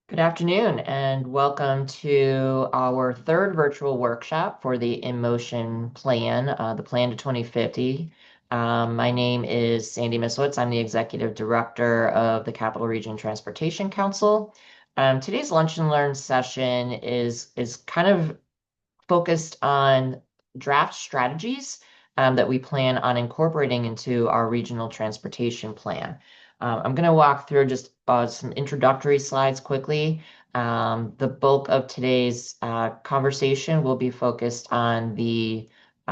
Good afternoon, and welcome to our third virtual workshop for the InMotion Plan, the Plan to 2050. My name is Sandy Misowitz. I'm the Executive Director of the Capital Region Transportation Council. Today's Lunch and Learn session is kind of focused on draft strategies that we plan on incorporating into our regional transportation plan. I'm going to walk through just some introductory slides quickly. The bulk of today's conversation will be focused on the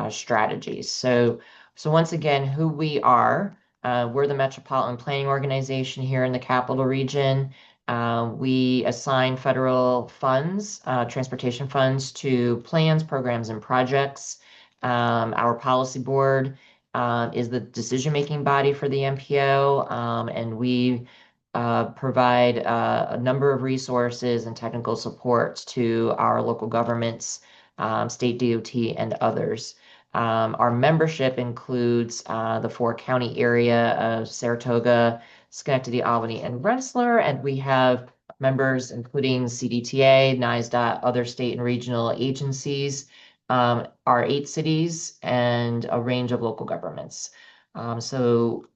strategies. So once again, who we are. We're the Metropolitan Planning Organization here in the Capital Region. We assign federal funds, transportation funds, to plans, programs, and projects. Our policy board is the decision-making body for the MPO, and we provide a number of resources and technical supports to our local governments, state DOT, and others. Our membership includes the four-county area of Saratoga, Schenectady, Albany, and Rensselaer, and we have members including CDTA, NISDOT, other state and regional agencies, our 8 cities, and a range of local governments. So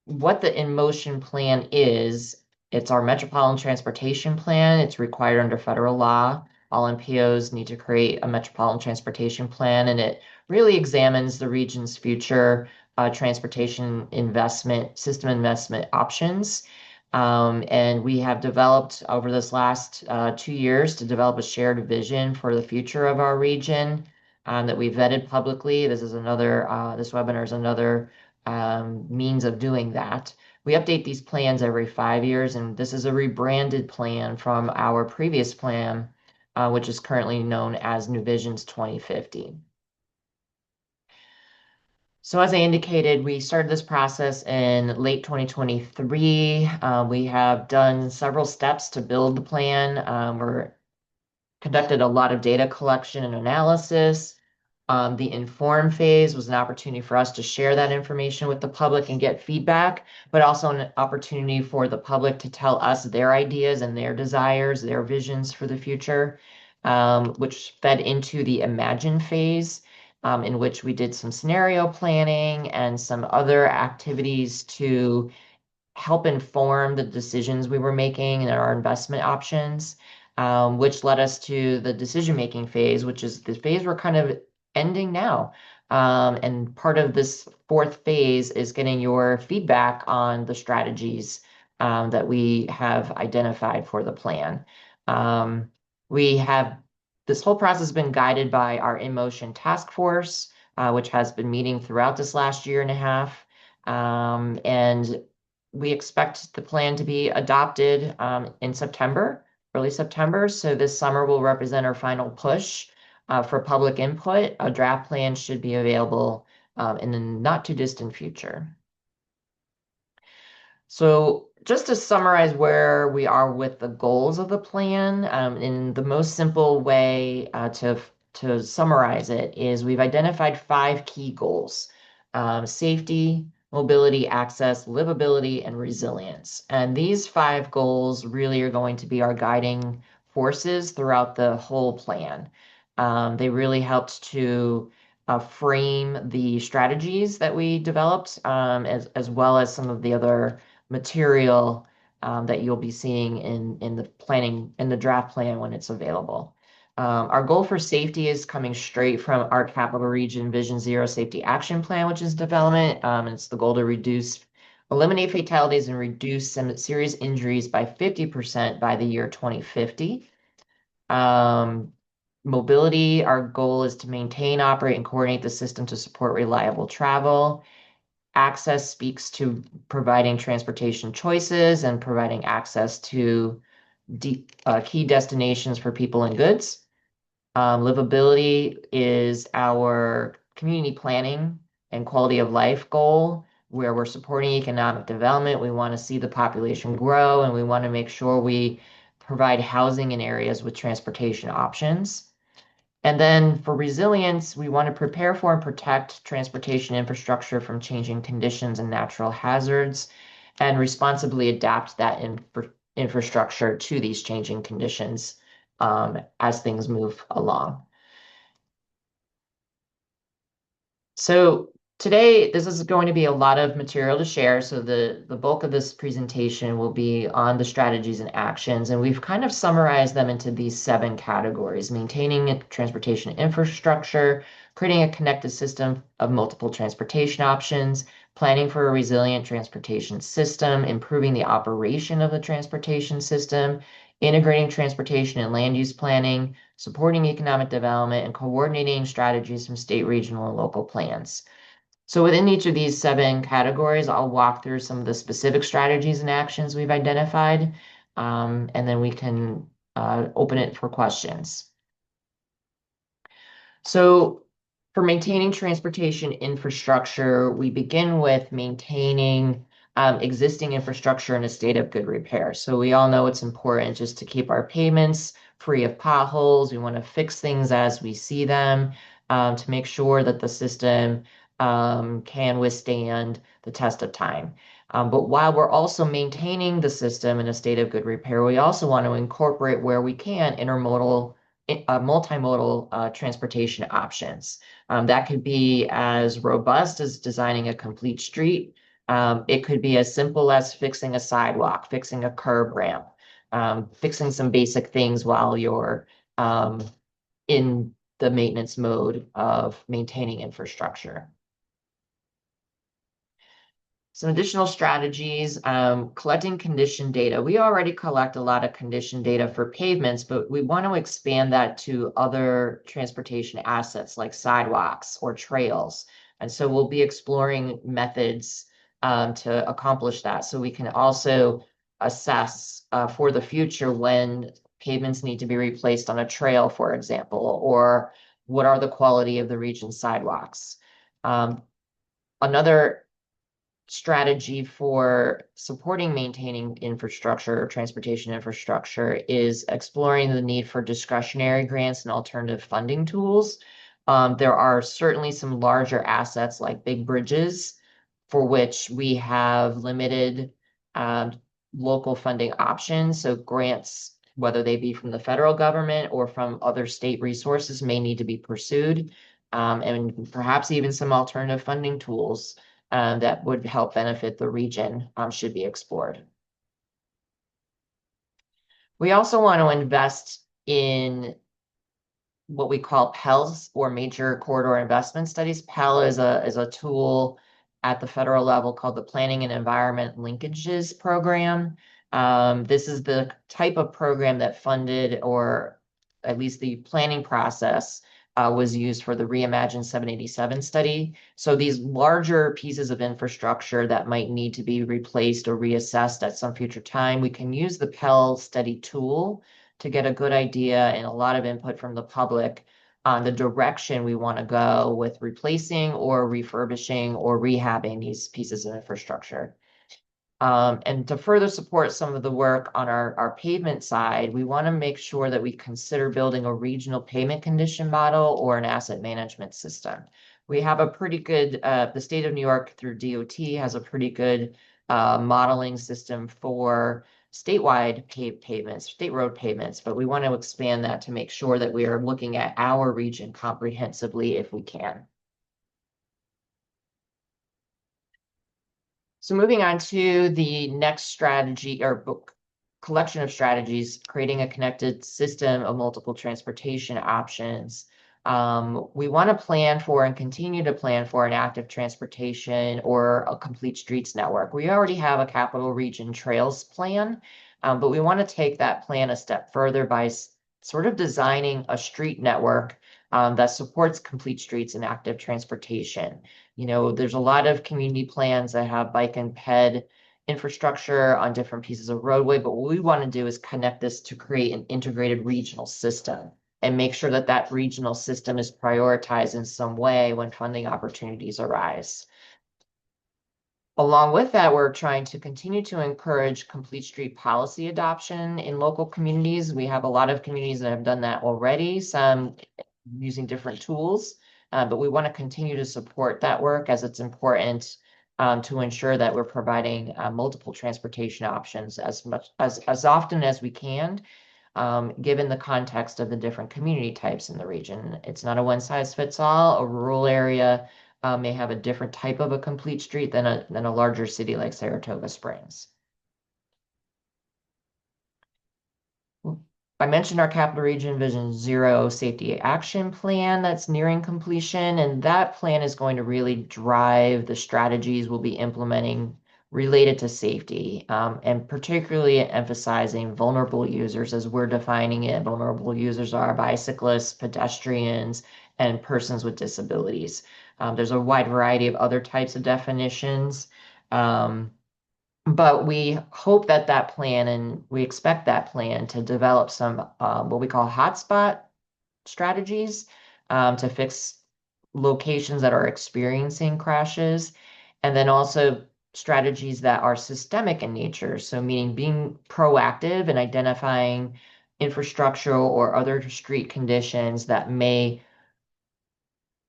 what the InMotion plan is, it's our Metropolitan Transportation Plan. It's required under federal law. All MPOs need to create a Metropolitan Transportation Plan, and it really examines the region's future transportation system investment options. And we have developed over this last 2 years to develop a shared vision for the future of our region that we vetted publicly. This webinar is another means of doing that. We update these plans every 5 years, and this is a rebranded plan from our previous plan, which is currently known as New Visions 2050. So as I indicated, we started this process in late 2023. We have done several steps to build the plan. We're conducted a lot of data collection and analysis. The inform phase was an opportunity for us to share that information with the public and get feedback, but also an opportunity for the public to tell us their ideas and their desires, their visions for the future, which fed into the imagine phase, in which we did some scenario planning and some other activities to help inform the decisions we were making and our investment options, which led us to the decision-making phase, which is the phase we're kind of ending now. And part of this fourth phase is getting your feedback on the strategies that we have identified for the plan. We have this whole process has been guided by our InMotion task force, which has been meeting throughout this last year and a half. And we expect the plan to be adopted in September, early September. So this summer will represent our final push for public input. A draft plan should be available in the not too distant future. So just to summarize where we are with the goals of the plan, in the most simple way to summarize it is we've identified 5 key goals: safety, mobility, access, livability, and resilience. And these 5 goals really are going to be our guiding forces throughout the whole plan. They really helped to frame the strategies that we developed, as well as some of the other material that you'll be seeing in the draft plan when it's available. Our goal for safety is coming straight from our Capital Region Vision Zero Safety Action Plan, which is development. It's the goal to eliminate fatalities and reduce some serious injuries by 50% by the year 2050. Mobility, our goal is to maintain, operate, and coordinate the system to support reliable travel. Access speaks to providing transportation choices and providing access to key destinations for people and goods. Livability is our community planning and quality of life goal, where we're supporting economic development. We want to see the population grow, and we want to make sure we provide housing in areas with transportation options. And then for resilience, we want to prepare for and protect transportation infrastructure from changing conditions and natural hazards, and responsibly adapt that infrastructure to these changing conditions as things move along. So today, this is going to be a lot of material to share. So the bulk of this presentation will be on the strategies and actions, and we've kind of summarized them into these 7 categories: maintaining a transportation infrastructure, creating a connected system of multiple transportation options, planning for a resilient transportation system, improving the operation of the transportation system, integrating transportation and land use planning, supporting economic development, and coordinating strategies from state, regional, and local plans. So within each of these 7 categories, I'll walk through some of the specific strategies and actions we've identified, and then we can open it for questions. So for maintaining transportation infrastructure, we begin with maintaining existing infrastructure in a state of good repair. So we all know it's important just to keep our pavements free of potholes. We want to fix things as we see them to make sure that the system can withstand the test of time. But while we're also maintaining the system in a state of good repair, we also want to incorporate where we can multimodal transportation options. That could be as robust as designing a complete street. It could be as simple as fixing a sidewalk, fixing a curb ramp, fixing some basic things while you're in the maintenance mode of maintaining infrastructure. Some additional strategies, collecting condition data. We already collect a lot of condition data for pavements, but we want to expand that to other transportation assets like sidewalks or trails. And so we'll be exploring methods to accomplish that. So we can also assess for the future when pavements need to be replaced on a trail, for example, or what are the quality of the region's sidewalks. Another strategy for supporting maintaining infrastructure or transportation infrastructure is exploring the need for discretionary grants and alternative funding tools. There are certainly some larger assets like big bridges for which we have limited local funding options. So grants, whether they be from the federal government or from other state resources, may need to be pursued, and perhaps even some alternative funding tools that would help benefit the region should be explored. We also want to invest in what we call PELs, or Major Corridor Investment Studies. PEL is a tool at the federal level called the Planning and Environment Linkages Program. This is the type of program that funded, or at least the planning process was used for the Reimagine 787 study. So these larger pieces of infrastructure that might need to be replaced or reassessed at some future time, we can use the PEL study tool to get a good idea and a lot of input from the public on the direction we want to go with replacing or refurbishing or rehabbing these pieces of infrastructure. And to further support some of the work on our pavement side, we want to make sure that we consider building a regional pavement condition model or an asset management system. We have a pretty good, the state of New York through DOT has a pretty good modeling system for statewide pavements, state road pavements, but we want to expand that to make sure that we are looking at our region comprehensively if we can. So moving on to the next strategy or collection of strategies, creating a connected system of multiple transportation options. We want to plan for and continue to plan for an active transportation or a complete streets network. We already have a capital region trails plan, but we want to take that plan a step further by sort of designing a street network that supports complete streets and active transportation. You know, there's a lot of community plans that have bike and ped infrastructure on different pieces of roadway, but what we want to do is connect this to create an integrated regional system and make sure that that regional system is prioritized in some way when funding opportunities arise. Along with that, we're trying to continue to encourage complete street policy adoption in local communities. We have a lot of communities that have done that already, some using different tools, but we want to continue to support that work as it's important to ensure that we're providing multiple transportation options as often as we can, given the context of the different community types in the region. It's not a one size fits all. A rural area may have a different type of a complete street than a larger city like Saratoga Springs. I mentioned our Capital Region Vision Zero Safety Action Plan that's nearing completion, and that plan is going to really drive the strategies we'll be implementing related to safety, and particularly emphasizing vulnerable users as we're defining it. Vulnerable users are bicyclists, pedestrians, and persons with disabilities. There's a wide variety of other types of definitions. But we hope that that plan and we expect that plan to develop some what we call hotspot strategies to fix locations that are experiencing crashes, and then also strategies that are systemic in nature. So, meaning being proactive and identifying infrastructural or other street conditions that may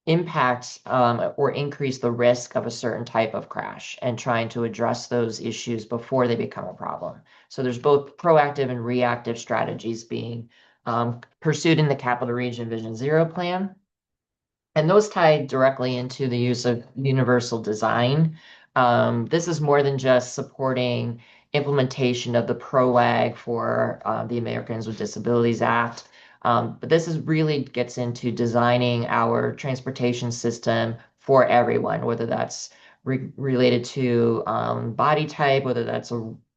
impact or increase the risk of a certain type of crash and trying to address those issues before they become a problem. So there's both proactive and reactive strategies being pursued in the Capital Region Vision Zero plan. And those tie directly into the use of universal design. This is more than just supporting implementation of the PROAG for the Americans with Disabilities Act. But this is really gets into designing our transportation system for everyone, whether that's related to body type, whether that's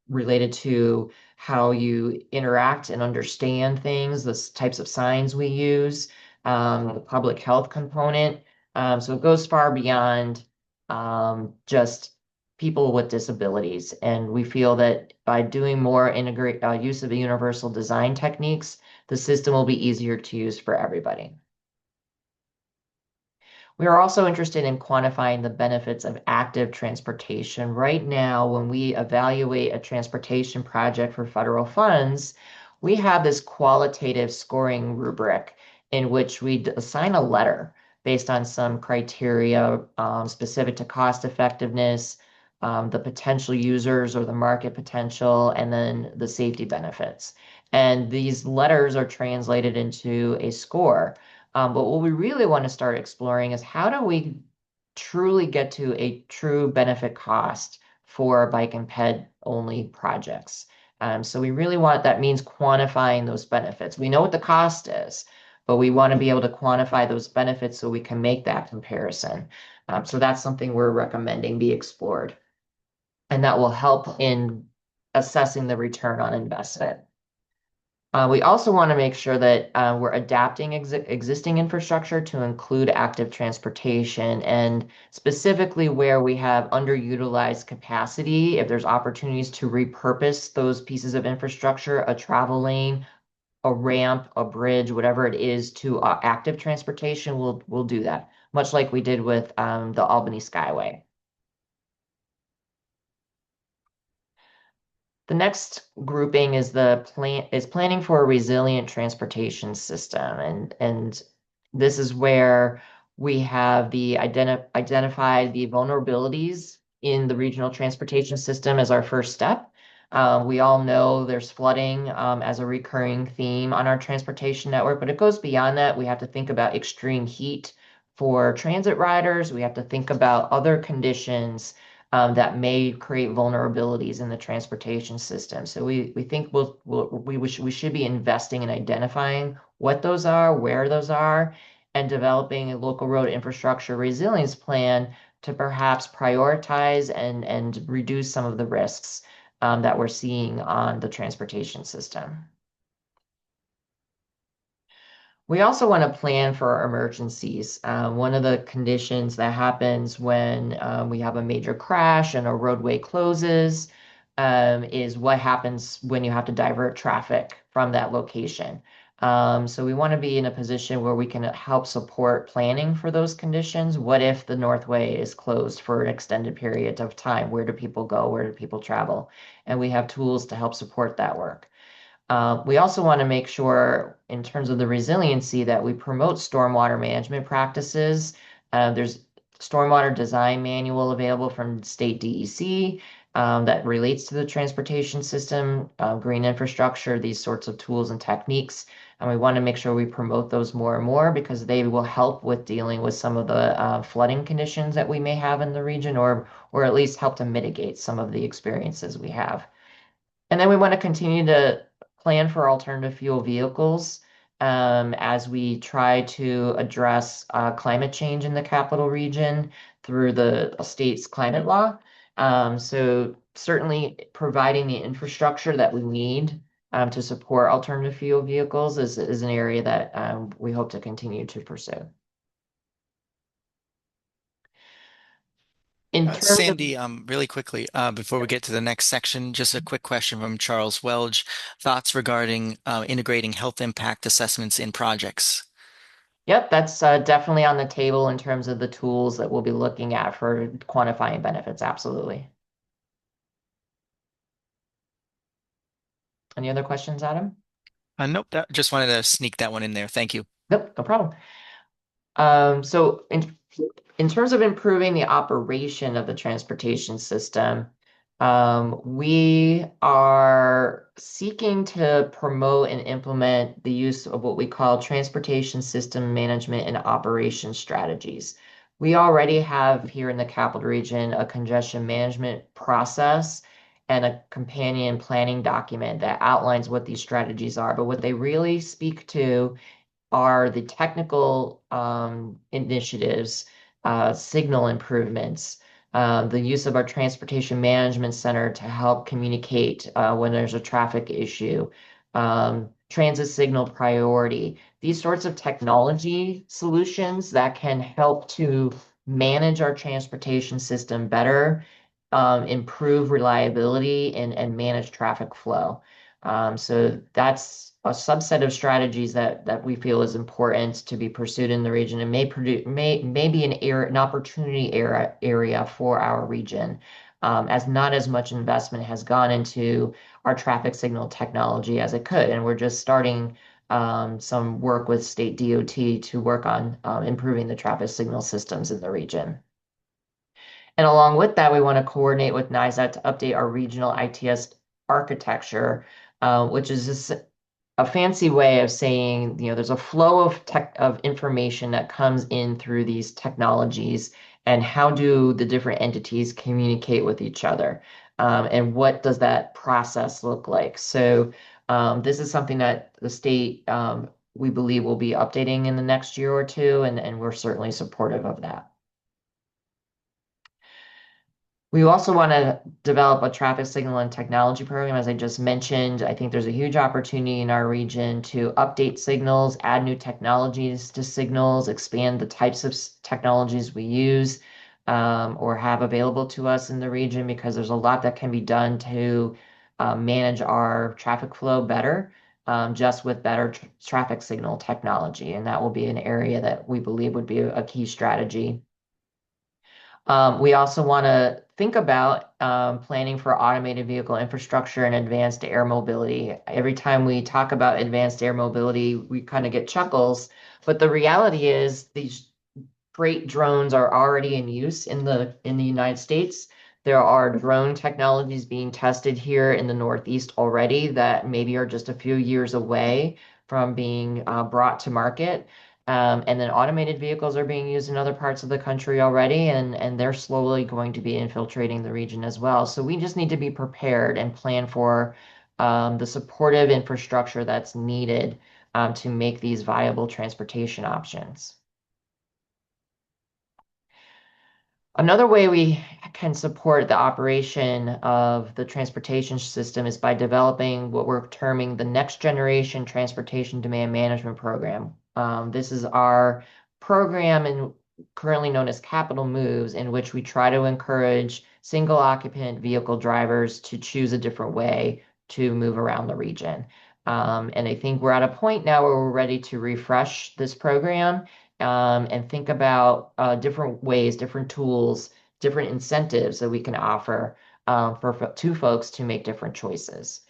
related to how you interact and understand things, the types of signs we use, the public health component. So it goes far beyond just people with disabilities. And we feel that by doing more integrate use of the universal design techniques, the system will be easier to use for everybody. We are also interested in quantifying the benefits of active transportation. Right now, when we evaluate a transportation project for federal funds, we have this qualitative scoring rubric in which we assign a letter based on some criteria specific to cost effectiveness, the potential users or the market potential, and then the safety benefits. And these letters are translated into a score. But what we really want to start exploring is how do we truly get to a true benefit cost for bike and ped only projects? So we really want that means quantifying those benefits. We know what the cost is, but we want to be able to quantify those benefits so we can make that comparison. So that's something we're recommending be explored. And that will help in assessing the return on investment. We also want to make sure that we're adapting existing infrastructure to include active transportation, and specifically where we have underutilized capacity, if there's opportunities to repurpose those pieces of infrastructure, a travel lane, a ramp, a bridge, whatever it is, to active transportation, we'll do that, much like we did with the Albany Skyway. The next grouping is planning for a resilient transportation system. And this is where we have identified the vulnerabilities in the regional transportation system as our first step. We all know there's flooding as a recurring theme on our transportation network, but it goes beyond that. We have to think about extreme heat for transit riders. We have to think about other conditions that may create vulnerabilities in the transportation system. So we think we should be investing in identifying what those are, where those are, and developing a local road infrastructure resilience plan to perhaps prioritize and reduce some of the risks that we're seeing on the transportation system. We also want to plan for emergencies. One of the conditions that happens when we have a major crash and a roadway closes is what happens when you have to divert traffic from that location. So we want to be in a position where we can help support planning for those conditions. What if the Northway is closed for an extended period of time? Where do people go? Where do people travel? And we have tools to help support that work. We also want to make sure, in terms of the resiliency, that we promote stormwater management practices. There's stormwater design manual available from state DEC that relates to the transportation system, green infrastructure, these sorts of tools and techniques. And we want to make sure we promote those more and more because they will help with dealing with some of the flooding conditions that we may have in the region, or at least help to mitigate some of the experiences we have. And then we want to continue to plan for alternative fuel vehicles as we try to address climate change in the capital region through the state's climate law. So certainly providing the infrastructure that we need to support alternative fuel vehicles is an area that we hope to continue to pursue. In terms of Sandy, really quickly, before we get to the next section, just a quick question from Charles Welge. Thoughts regarding integrating health impact assessments in projects? Yep, that's definitely on the table in terms of the tools that we'll be looking at for quantifying benefits. Absolutely. Any other questions, Adam? Nope, just wanted to sneak that one in there. Thank you. Nope, no problem. So in terms of improving the operation of the transportation system, we are seeking to promote and implement the use of what we call transportation system management and operation strategies. We already have here in the capital region a congestion management process and a companion planning document that outlines what these strategies are. But what they really speak to are the technical initiatives, signal improvements, the use of our transportation management center to help communicate when there's a traffic issue, transit signal priority, these sorts of technology solutions that can help to manage our transportation system better, improve reliability, and manage traffic flow. So that's a subset of strategies that we feel is important to be pursued in the region and may be an opportunity area for our region, as not as much investment has gone into our traffic signal technology as it could. And we're just starting some work with state DOT to work on improving the traffic signal systems in the region. And along with that, we want to coordinate with NISAT to update our regional ITS architecture, which is just a fancy way of saying, there's a flow of information that comes in through these technologies, and how do the different entities communicate with each other, and what does that process look like? So this is something that the state, we believe, will be updating in the next year or two, and we're certainly supportive of that. We also want to develop a traffic signal and technology program. As I just mentioned, I think there's a huge opportunity in our region to update signals, add new technologies to signals, expand the types of technologies we use or have available to us in the region, because there's a lot that can be done to manage our traffic flow better, just with better traffic signal technology. And that will be an area that we believe would be a key strategy. We also want to think about planning for automated vehicle infrastructure and advanced air mobility. Every time we talk about advanced air mobility, we kind of get chuckles, but the reality is these freight drones are already in use in the United States. There are drone technologies being tested here in the Northeast already that maybe are just a few years away from being brought to market. And then automated vehicles are being used in other parts of the country already, and they're slowly going to be infiltrating the region as well. So we just need to be prepared and plan for the supportive infrastructure that's needed to make these viable transportation options. Another way we can support the operation of the transportation system is by developing what we're terming the Next Generation Transportation Demand Management Program. This is our program currently known as Capital Moves, in which we try to encourage single occupant vehicle drivers to choose a different way to move around the region. And I think we're at a point now where we're ready to refresh this program and think about different ways, different tools, different incentives that we can offer to folks to make different choices.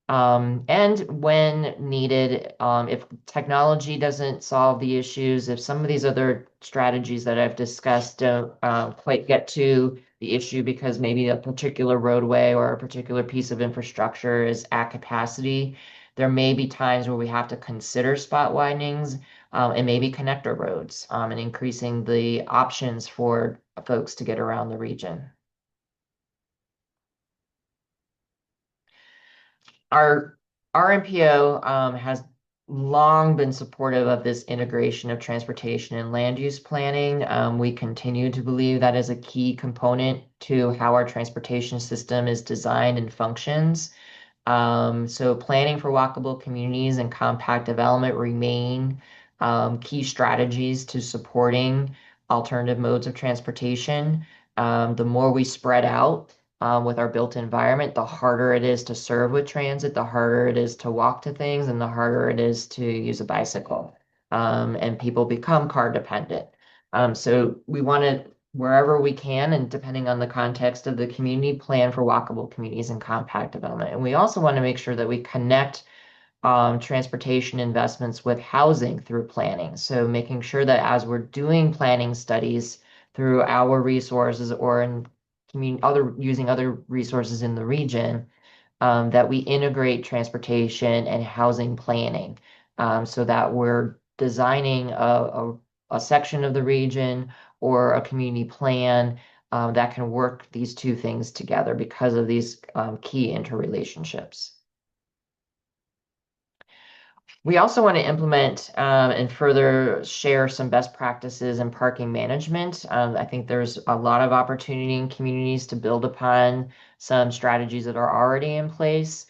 And when needed, if technology doesn't solve the issues, if some of these other strategies that I've discussed don't quite get to the issue because maybe a particular roadway or a particular piece of infrastructure is at capacity, there may be times where we have to consider spot widenings and maybe connector roads and increasing the options for folks to get around the region. Our RMPO has long been supportive of this integration of transportation and land use planning. We continue to believe that is a key component to how our transportation system is designed and functions. So planning for walkable communities and compact development remain key strategies to supporting alternative modes of transportation. The more we spread out with our built environment, the harder it is to serve with transit, the harder it is to walk to things, and the harder it is to use a bicycle. And people become car dependent. So we want to wherever we can, and depending on the context of the community, plan for walkable communities and compact development. And we also want to make sure that we connect transportation investments with housing through planning. So making sure that as we're doing planning studies through our resources or in community, other using other resources in the region, that we integrate transportation and housing planning so that we're designing a section of the region or a community plan that can work these two things together because of these key interrelationships. We also want to implement and further share some best practices in parking management. I think there's a lot of opportunity in communities to build upon some strategies that are already in place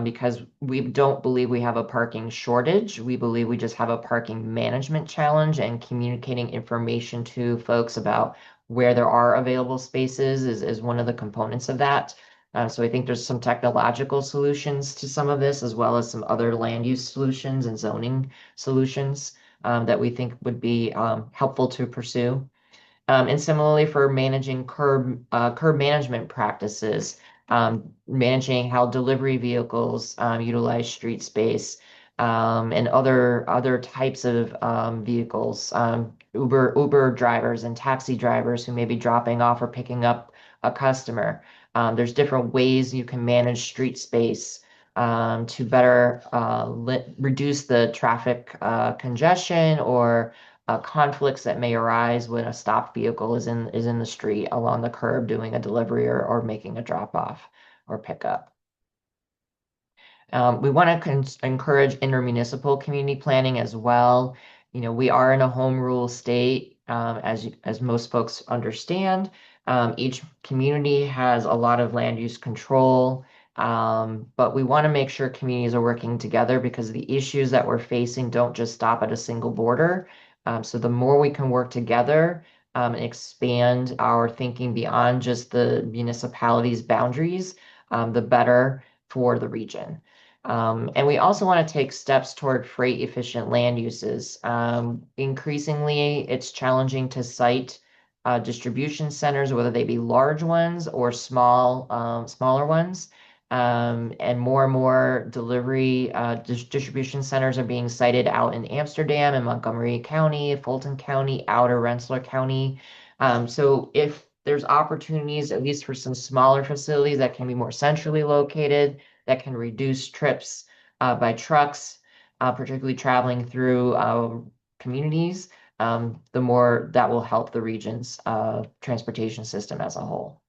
because we don't believe we have a parking shortage. We believe we just have a parking management challenge, and communicating information to folks about where there are available spaces is one of the components of that. So I think there's some technological solutions to some of this, as well as some other land use solutions and zoning solutions that we think would be helpful to pursue. And similarly for managing curb management practices, managing how delivery vehicles utilize street space, and other types of vehicles, Uber drivers and taxi drivers who may be dropping off or picking up a customer. There's different ways you can manage street space to better reduce the traffic congestion or conflicts that may arise when a stopped vehicle is in the street along the curb doing a delivery or making a drop off or pickup. We want to encourage intermunicipal community planning as well. You know, we are in a home rule state, as most folks understand. Each community has a lot of land use control, but we want to make sure communities are working together because the issues that we're facing don't just stop at a single border. So the more we can work together and expand our thinking beyond just the municipality's boundaries, the better for the region. And we also want to take steps toward freight efficient land uses. Increasingly, it's challenging to site distribution centers, whether they be large ones or smaller ones. And more delivery distribution centers are being sited out in Amsterdam and Montgomery County, Fulton County, Outer Rensselaer County. So if there's opportunities, at least for some smaller facilities that can be more centrally located, that can reduce trips by trucks, particularly traveling through communities, the more that will help the region's transportation system as a whole.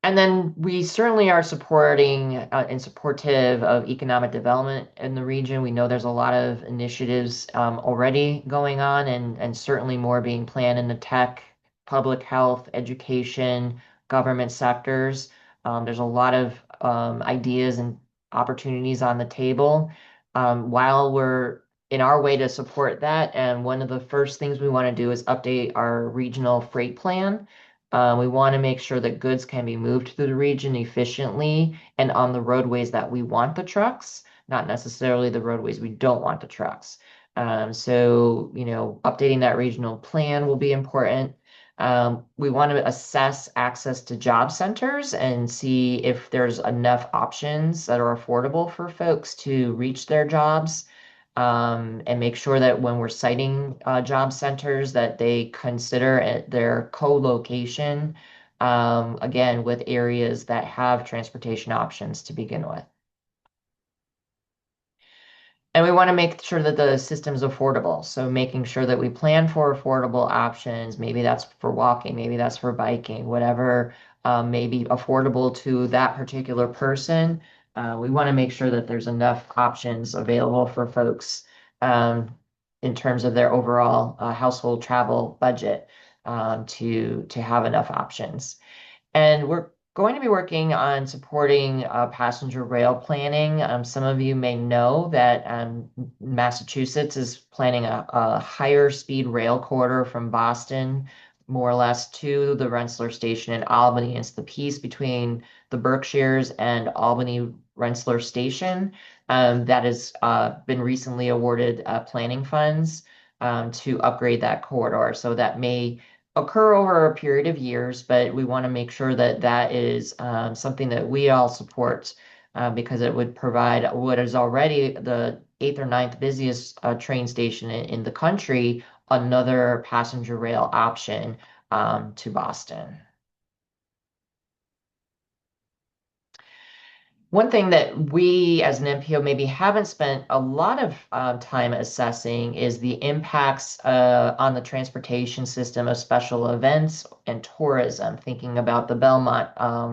And then we certainly are supporting and supportive of economic development in the region. We know there's a lot of initiatives already going on and certainly more being planned in the tech, public health, education, government sectors. There's a lot of ideas and opportunities on the table. While we're in our way to support that, and one of the first things we want to do is update our regional freight plan. We want to make sure that goods can be moved through the region efficiently and on the roadways that we want the trucks, not necessarily the roadways we don't want the trucks. So, you know, updating that regional plan will be important. We want to assess access to job centers and see if there's enough options that are affordable for folks to reach their jobs. And make sure that when we're citing job centers, that they consider their co-location, again, with areas that have transportation options to begin with. And we want to make sure that the system's affordable. So making sure that we plan for affordable options. Maybe that's for walking, maybe that's for biking, whatever may be affordable to that particular person. We want to make sure that there's enough options available for folks um, in terms of their overall household travel budget to have enough options. And we're going to be working on supporting passenger rail planning. Some of you may know that Massachusetts is planning a higher speed rail corridor from Boston, more or less, to the Rensselaer Station in Albany. It's the piece between the Berkshires and Albany Rensselaer Station that has been recently awarded planning funds to upgrade that corridor. So that may occur over a period of years, but we want to make sure that that is something that we all support because it would provide what is already the eighth or ninth busiest train station in the country, another passenger rail option to Boston. One thing that we as an NPO maybe haven't spent a lot of time assessing is the impacts on the transportation system of special events and tourism, thinking about the Belmont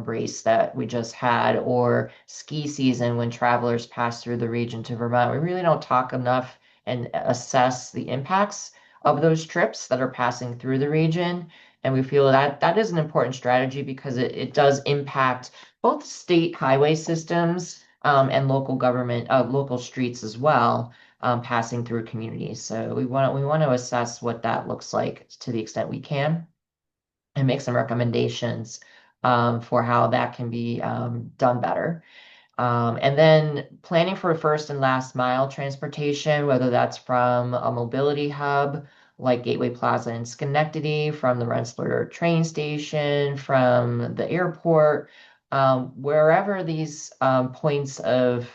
race that we just had or ski season when travelers pass through the region to Vermont. We really don't talk enough and assess the impacts of those trips that are passing through the region. And we feel that that is an important strategy because it does impact both state highway systems and local government, local streets as well, passing through communities. So we want to assess what that looks like to the extent we can, and make some recommendations for how that can be done better. And then planning for first and last mile transportation, whether that's from a mobility hub like Gateway Plaza in Schenectady, from the Rensselaer train station, from the airport, wherever these points of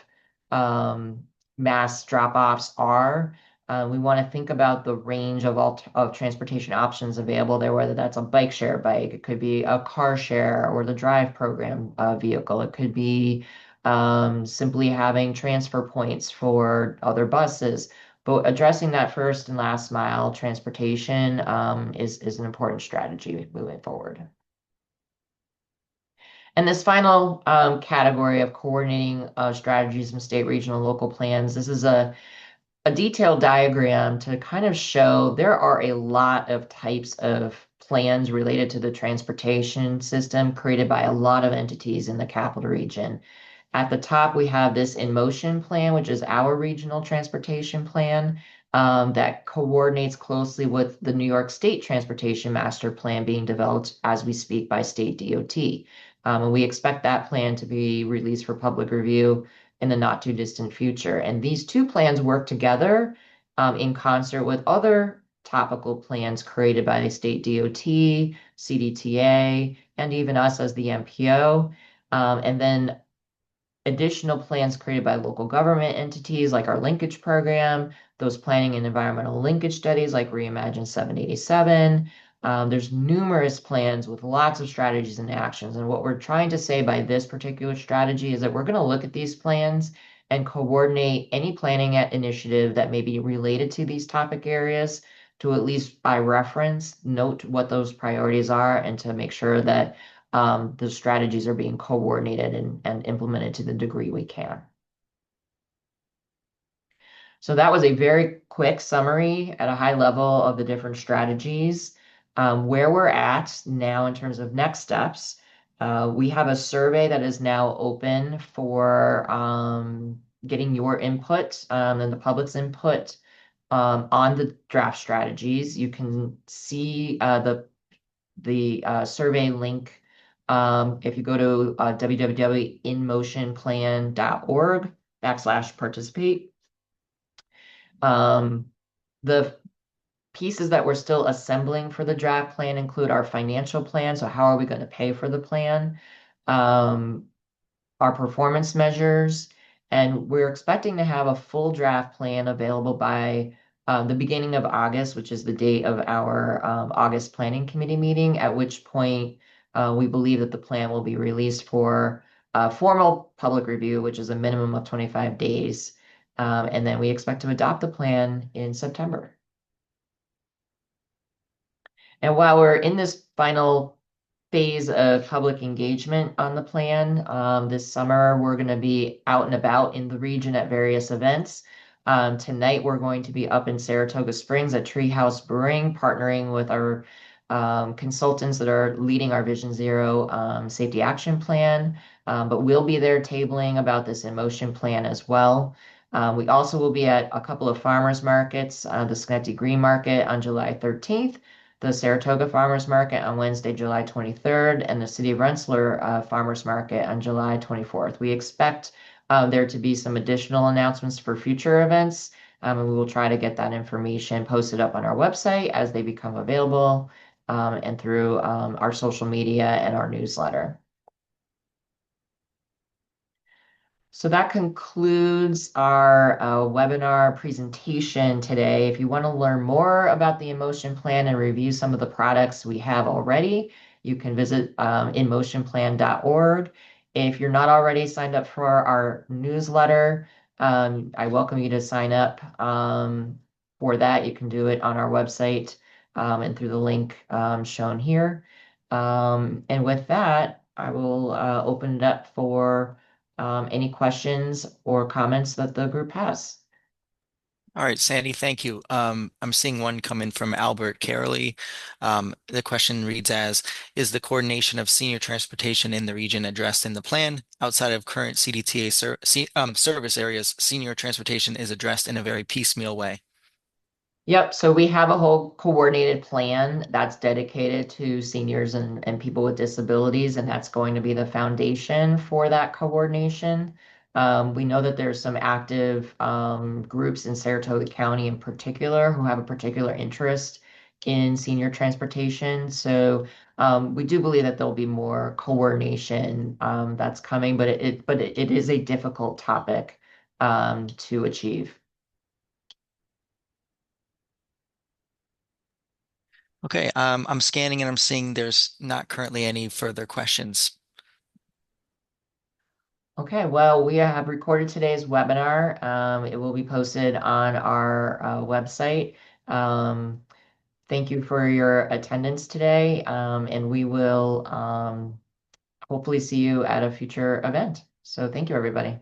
um, mass drop-offs are. We want to think about the range of transportation options available there, whether that's a bike share bike, it could be a car share or the drive program vehicle, it could be simply having transfer points for other buses. But addressing that first and last mile transportation is an important strategy moving forward. And this final category of coordinating strategies from state, regional, local plans, this is a detailed diagram to kind of show there are a lot of types of plans related to the transportation system created by a lot of entities in the capital region. At the top, we have this In Motion plan, which is our regional transportation plan that coordinates closely with the New York State Transportation Master Plan being developed as we speak by state DOT. And we expect that plan to be released for public review in the not too distant future. And these two plans work together in concert with other topical plans created by the state DOT, CDTA, and even us as the MPO. And then additional plans created by local government entities like our linkage program, those planning and environmental linkage studies like Reimagine 787. There's numerous plans with lots of strategies and actions. And what we're trying to say by this particular strategy is that we're going to look at these plans and coordinate any planning initiative that may be related to these topic areas to at least by reference note what those priorities are and to make sure that the strategies are being coordinated and implemented to the degree we can. So that was a very quick summary at a high level of the different strategies. Where we're at now in terms of next steps, we have a survey that is now open for getting your input and the public's input on the draft strategies. You can see the survey link if you go to www.inmotionplan.org/participate. The pieces that we're still assembling for the draft plan include our financial plan. So how are we going to pay for the plan? Um, our performance measures, and we're expecting to have a full draft plan available by the beginning of August, which is the date of our August Planning Committee meeting, at which point we believe that the plan will be released for formal public review, which is a minimum of 25 days. And then we expect to adopt the plan in September. And while we're in this final phase of public engagement on the plan. This summer, we're going to be out and about in the region at various events. Tonight, we're going to be up in Saratoga Springs at Treehouse Brewing, partnering with our consultants that are leading our Vision Zero safety action plan. But we'll be there tabling about this in motion plan as well. We also will be at a couple of farmers markets, the Schenectady Green Market on July 13th, the Saratoga Farmers Market on Wednesday, July 23rd, and the City of Rensselaer Farmers Market on July 24th. We expect there to be some additional announcements for future events, and we will try to get that information posted up on our website as they become available and through our social media and our newsletter. So that concludes our webinar presentation today. If you want to learn more about the InMotion Plan and review some of the products we have already, you can visit inmotionplan.org. If you're not already signed up for our newsletter, I welcome you to sign up for that. You can do it on our website and through the link shown here. And with that, I will open it up for any questions or comments that the group has. All right, Sandy, thank you. I'm seeing one come in from Albert Carey. The question reads as, is the coordination of senior transportation in the region addressed in the plan? Outside of current CDTA service areas, senior transportation is addressed in a very piecemeal way. Yep, so we have a whole coordinated plan that's dedicated to seniors and people with disabilities, and that's going to be the foundation for that coordination. We know that there's some active groups in Saratoga County in particular who have a particular interest in senior transportation. So we do believe that there'll be more coordination that's coming, but it is a difficult topic to achieve. Okay, I'm scanning and I'm seeing there's not currently any further questions. Okay, well, we have recorded today's webinar. It will be posted on our website. Thank you for your attendance today, and we will hopefully see you at a future event. So thank you, everybody.